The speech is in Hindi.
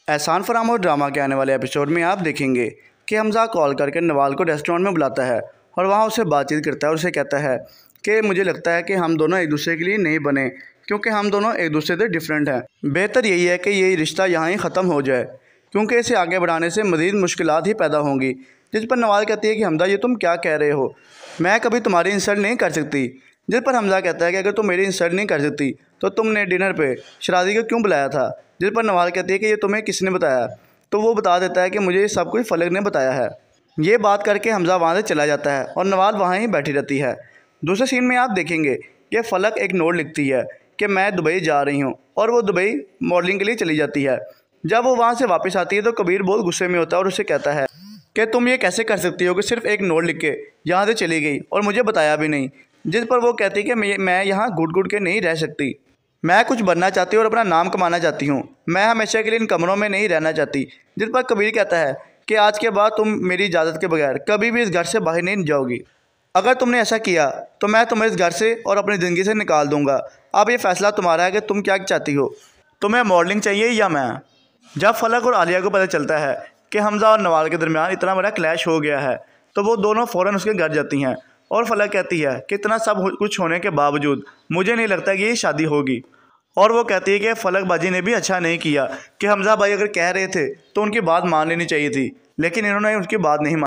एहसान फरामोश ड्रामा के आने वाले एपिसोड में आप देखेंगे कि हमज़ा कॉल करके नवाल को रेस्टोरेंट में बुलाता है और वहाँ उससे बातचीत करता है और उसे कहता है कि मुझे लगता है कि हम दोनों एक दूसरे के लिए नहीं बने, क्योंकि हम दोनों एक दूसरे से डिफरेंट हैं। बेहतर यही है कि ये रिश्ता यहाँ ही ख़त्म हो जाए, क्योंकि इसे आगे बढ़ाने से मज़ीद मुश्किलात ही पैदा होंगी। जिस पर नवाल कहती है कि हमज़ा ये तुम क्या कह रहे हो, मैं कभी तुम्हारी इंसल्ट नहीं कर सकती। जिस पर हमज़ा कहता है कि अगर तुम मेरी इंसल्ट नहीं कर सकती तो तुमने डिनर पे शराजी को क्यों बुलाया था। जिस पर नवाल कहती है कि ये तुम्हें किसने बताया, तो वो बता देता है कि मुझे सब कुछ फलक ने बताया है। ये बात करके हमज़ा वहाँ से चला जाता है और नवाल वहाँ ही बैठी रहती है। दूसरे सीन में आप देखेंगे कि फलक एक नोट लिखती है कि मैं दुबई जा रही हूँ, और वो दुबई मॉडलिंग के लिए चली जाती है। जब वो वहाँ से वापस आती है तो कबीर बहुत गुस्से में होता है और उसे कहता है कि तुम ये कैसे कर सकती हो कि सिर्फ एक नोट लिख के यहाँ से चली गई और मुझे बताया भी नहीं। जिस पर वो कहती कि मैं यहाँ घुट घुट के नहीं रह सकती, मैं कुछ बनना चाहती हूँ और अपना नाम कमाना चाहती हूँ, मैं हमेशा के लिए इन कमरों में नहीं रहना चाहती। जिस पर कबीर कहता है कि आज के बाद तुम मेरी इजाज़त के बगैर कभी भी इस घर से बाहर नहीं जाओगी। अगर तुमने ऐसा किया तो मैं तुम्हें इस घर से और अपनी ज़िंदगी से निकाल दूँगा। अब ये फ़ैसला तुम्हारा है कि तुम क्या चाहती हो, तुम्हें मॉडलिंग चाहिए या मैं। जब फलक और आलिया को पता चलता है कि हमज़ा और नवाल के दरमियान इतना बड़ा क्लैश हो गया है, तो वो दोनों फ़ौरन उसके घर जाती हैं और फलक कहती है कि इतना सब कुछ होने के बावजूद मुझे नहीं लगता कि ये शादी होगी। और वो कहती है कि फलक बाजी ने भी अच्छा नहीं किया कि हमज़ा भाई अगर कह रहे थे तो उनकी बात मान लेनी चाहिए थी, लेकिन इन्होंने उनकी बात नहीं मानी।